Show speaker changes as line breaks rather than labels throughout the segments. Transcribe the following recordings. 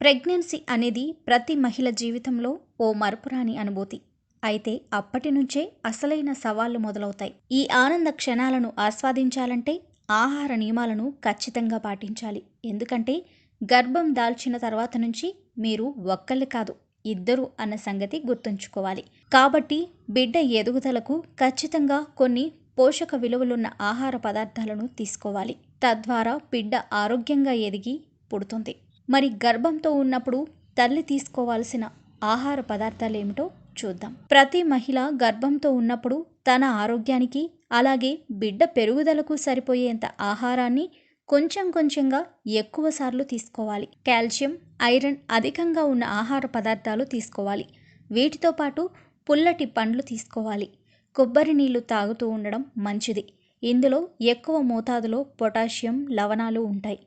Pregnancy అనేది ప్రతి మహిళ జీవితంలో ఓ మరపురాని అనుభూతి. అయితే అప్పటి నుంచే అసలైన సవాళ్లు మొదలవుతాయి. ఈ ఆనంద క్షణాలను ఆస్వాదించాలంటే ఆహార నియమాలను ఖచ్చితంగా పాటించాలి. ఎందుకంటే గర్భం దాల్చిన తర్వాత నుంచి మీరు ఒక్కళ్ళు కాదు, ఇద్దరు అన్న సంగతి గుర్తుంచుకోవాలి. కాబట్టి బిడ్డ ఎదుగుదలకు ఖచ్చితంగా కొన్ని పోషక విలువలున్న ఆహార పదార్థాలను తీసుకోవాలి. తద్వారా బిడ్డ ఆరోగ్యంగా ఎదిగి పుడుతుంది. మరి గర్భంతో ఉన్నప్పుడు తల్లి తీసుకోవాల్సిన ఆహార పదార్థాలు ఏమిటో చూద్దాం. ప్రతి మహిళ గర్భంతో ఉన్నప్పుడు తన ఆరోగ్యానికి అలాగే బిడ్డ పెరుగుదలకు సరిపోయేంత ఆహారాన్ని కొంచెం కొంచెంగా ఎక్కువ సార్లు తీసుకోవాలి. కాల్షియం, ఐరన్ అధికంగా ఉన్న ఆహార పదార్థాలు తీసుకోవాలి. వీటితో పాటు పుల్లటి పండ్లు తీసుకోవాలి. కొబ్బరి నీళ్లు తాగుతూ ఉండడం మంచిది. ఇందులో ఎక్కువ మోతాదులో పొటాషియం, లవణాలు ఉంటాయి.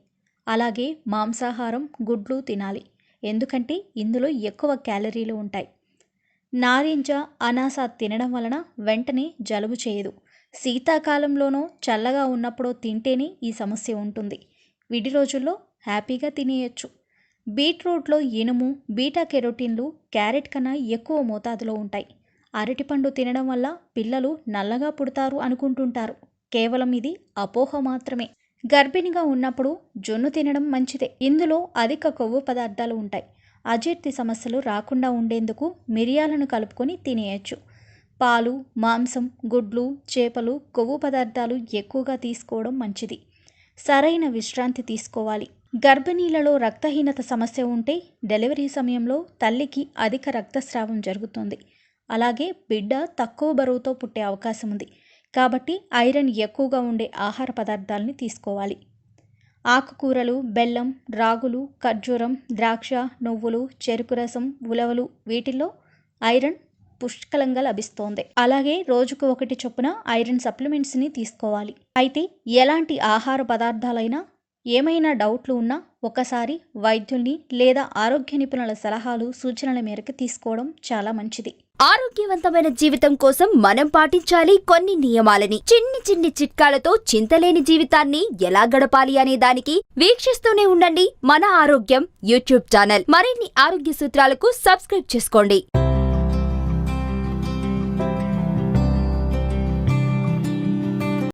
అలాగే మాంసాహారం, గుడ్లు తినాలి. ఎందుకంటే ఇందులో ఎక్కువ క్యాలరీలు ఉంటాయి. నారింజ, అనాస తినడం వలన వెంటనే జలుబు చేయదు. శీతాకాలంలోనో చల్లగా ఉన్నప్పుడో తింటేనే ఈ సమస్య ఉంటుంది. విడి రోజుల్లో హ్యాపీగా తినేయచ్చు. బీట్రూట్లో ఇనుము, బీటా కెరోటిన్లు క్యారెట్ కన్నా ఎక్కువ మోతాదులో ఉంటాయి. అరటిపండు తినడం వల్ల పిల్లలు నల్లగా పుడతారు అనుకుంటుంటారు. కేవలం ఇది అపోహ మాత్రమే. గర్భిణిగా ఉన్నప్పుడు జొన్ను తినడం మంచిదే. ఇందులో అధిక కొవ్వు పదార్థాలు ఉంటాయి. అజీర్తి సమస్యలు రాకుండా ఉండేందుకు మిరియాలను కలుపుకొని తినేయచ్చు. పాలు, మాంసం, గుడ్లు, చేపలు, కొవ్వు పదార్థాలు ఎక్కువగా తీసుకోవడం మంచిది. సరైన విశ్రాంతి తీసుకోవాలి. గర్భిణీలలో రక్తహీనత సమస్య ఉంటే డెలివరీ సమయంలో తల్లికి అధిక రక్తస్రావం జరుగుతుంది. అలాగే బిడ్డ తక్కువ బరువుతో పుట్టే అవకాశం ఉంది. కాబట్టి ఐరన్ ఎక్కువగా ఉండే ఆహార పదార్థాలని తీసుకోవాలి. ఆకుకూరలు, బెల్లం, రాగులు, ఖర్జూరం, ద్రాక్ష, నువ్వులు, చెరుకు రసం, ఉలవలు వీటిల్లో ఐరన్ పుష్కలంగా లభిస్తోంది. అలాగే రోజుకు 1 చొప్పున ఐరన్ సప్లిమెంట్స్ని తీసుకోవాలి. అయితే ఎలాంటి ఆహార పదార్థాలైనా ఏమైనా డౌట్లు ఉన్నా ఒకసారి వైద్యుల్ని లేదా ఆరోగ్య నిపుణుల సలహాలు, సూచనల మేరకు తీసుకోవడం చాలా మంచిది.
ఆరోగ్యవంతమైన జీవితం కోసం మనం పాటించాలి కొన్ని నియమాలని. చిన్ని చిన్ని చిట్కాలతో చింతలేని జీవితాన్ని ఎలా గడపాలి అనే దానికి వీక్షిస్తూనే ఉండండి మన ఆరోగ్యం యూట్యూబ్ ఛానల్. మరిన్ని ఆరోగ్య సూత్రాలకు సబ్స్క్రైబ్ చేసుకోండి.